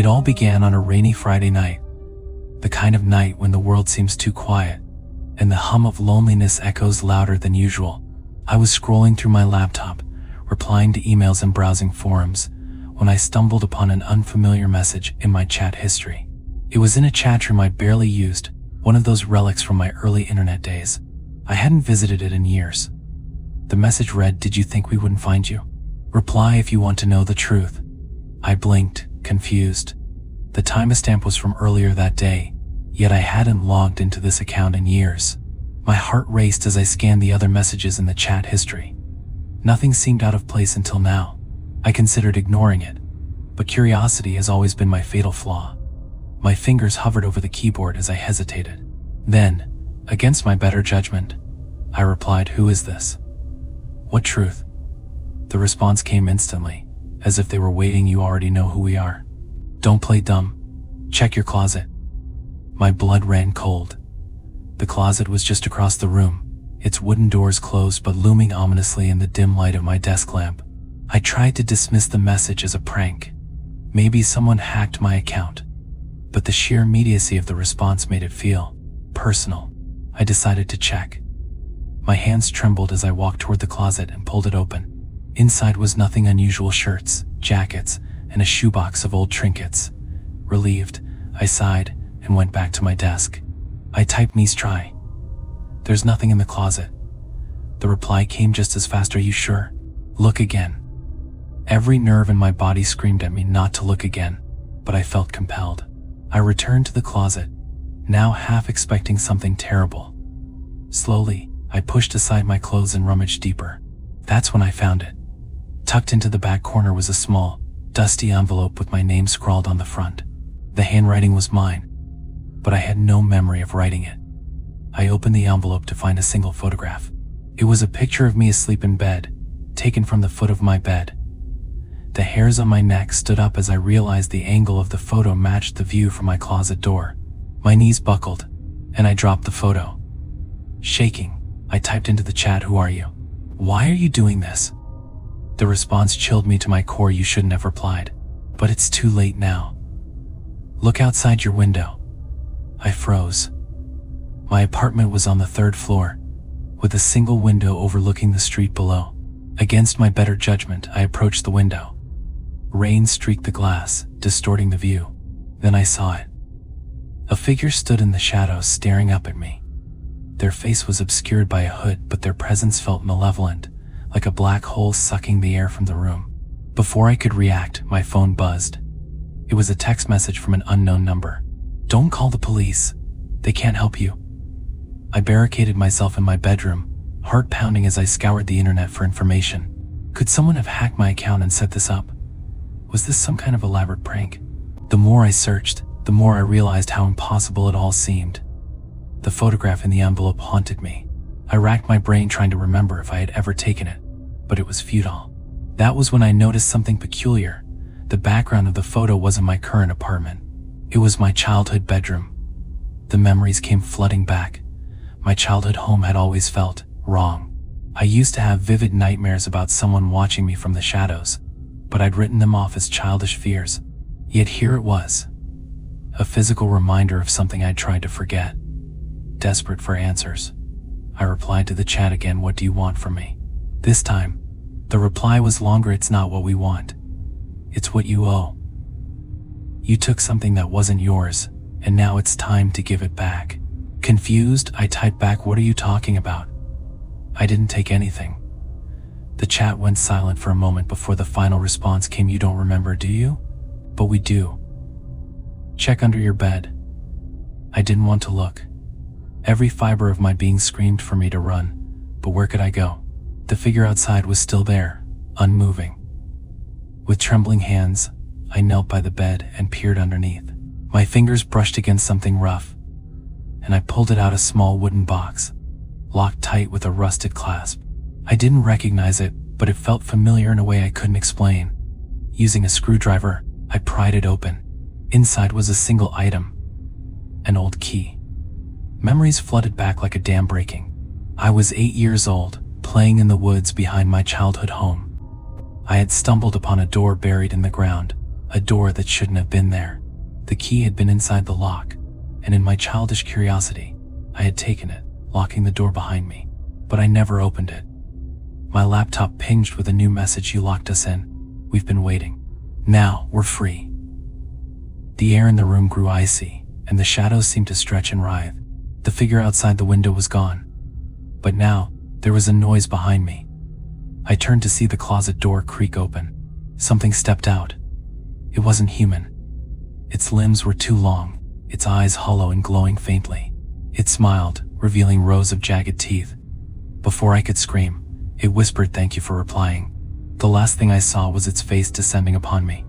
It all began on a rainy Friday night, the kind of night when the world seems too quiet, and the hum of loneliness echoes louder than usual. I was scrolling through my laptop, replying to emails and browsing forums, when I stumbled upon an unfamiliar message in my chat history. It was in a chat room I'd barely used, one of those relics from my early internet days. I hadn't visited it in years. The message read, "Did you think we wouldn't find you? Reply if you want to know the truth." I blinked, confused. The timestamp was from earlier that day, yet I hadn't logged into this account in years. My heart raced as I scanned the other messages in the chat history. Nothing seemed out of place until now. I considered ignoring it, but curiosity has always been my fatal flaw. My fingers hovered over the keyboard as I hesitated. Then, against my better judgment, I replied, "Who is this? What truth?" The response came instantly, as if they were waiting. "You already know who we are. Don't play dumb. Check your closet." My blood ran cold. The closet was just across the room, its wooden doors closed but looming ominously in the dim light of my desk lamp. I tried to dismiss the message as a prank. Maybe someone hacked my account. But the sheer immediacy of the response made it feel personal. I decided to check. My hands trembled as I walked toward the closet and pulled it open. Inside was nothing unusual: shirts, jackets, and a shoebox of old trinkets. Relieved, I sighed and went back to my desk. I typed, "Nice try. There's nothing in the closet." The reply came just as fast. "Are you sure? Look again." Every nerve in my body screamed at me not to look again, but I felt compelled. I returned to the closet, now half expecting something terrible. Slowly, I pushed aside my clothes and rummaged deeper. That's when I found it. Tucked into the back corner was a small, dusty envelope with my name scrawled on the front. The handwriting was mine, but I had no memory of writing it. I opened the envelope to find a single photograph. It was a picture of me asleep in bed, taken from the foot of my bed. The hairs on my neck stood up as I realized the angle of the photo matched the view from my closet door. My knees buckled, and I dropped the photo. Shaking, I typed into the chat, "Who are you? Why are you doing this?" The response chilled me to my core. "You shouldn't have replied. But it's too late now. Look outside your window." I froze. My apartment was on the 3rd floor, with a single window overlooking the street below. Against my better judgment, I approached the window. Rain streaked the glass, distorting the view. Then I saw it. A figure stood in the shadows, staring up at me. Their face was obscured by a hood, but their presence felt malevolent, like a black hole sucking the air from the room. Before I could react, my phone buzzed. It was a text message from an unknown number. "Don't call the police. They can't help you." I barricaded myself in my bedroom, heart pounding as I scoured the internet for information. Could someone have hacked my account and set this up? Was this some kind of elaborate prank? The more I searched, the more I realized how impossible it all seemed. The photograph in the envelope haunted me. I racked my brain trying to remember if I had ever taken it, but it was futile. That was when I noticed something peculiar. The background of the photo wasn't my current apartment. It was my childhood bedroom. The memories came flooding back. My childhood home had always felt wrong. I used to have vivid nightmares about someone watching me from the shadows, but I'd written them off as childish fears. Yet here it was, a physical reminder of something I'd tried to forget. Desperate for answers, I replied to the chat again, "What do you want from me?" This time, the reply was longer. "It's not what we want. It's what you owe. You took something that wasn't yours, and now it's time to give it back." Confused, I typed back, "What are you talking about? I didn't take anything." The chat went silent for a moment before the final response came, "You don't remember, do you? But we do. Check under your bed." I didn't want to look. Every fiber of my being screamed for me to run, but where could I go? The figure outside was still there, unmoving. With trembling hands, I knelt by the bed and peered underneath. My fingers brushed against something rough, and I pulled it out, a small wooden box, locked tight with a rusted clasp. I didn't recognize it, but it felt familiar in a way I couldn't explain. Using a screwdriver, I pried it open. Inside was a single item, an old key. Memories flooded back like a dam breaking. I was 8 years old, playing in the woods behind my childhood home. I had stumbled upon a door buried in the ground, a door that shouldn't have been there. The key had been inside the lock, and in my childish curiosity, I had taken it, locking the door behind me. But I never opened it. My laptop pinged with a new message: "You locked us in. We've been waiting. Now, we're free." The air in the room grew icy, and the shadows seemed to stretch and writhe. The figure outside the window was gone. But now, there was a noise behind me. I turned to see the closet door creak open. Something stepped out. It wasn't human. Its limbs were too long, its eyes hollow and glowing faintly. It smiled, revealing rows of jagged teeth. Before I could scream, it whispered thank you for replying. The last thing I saw was its face descending upon me.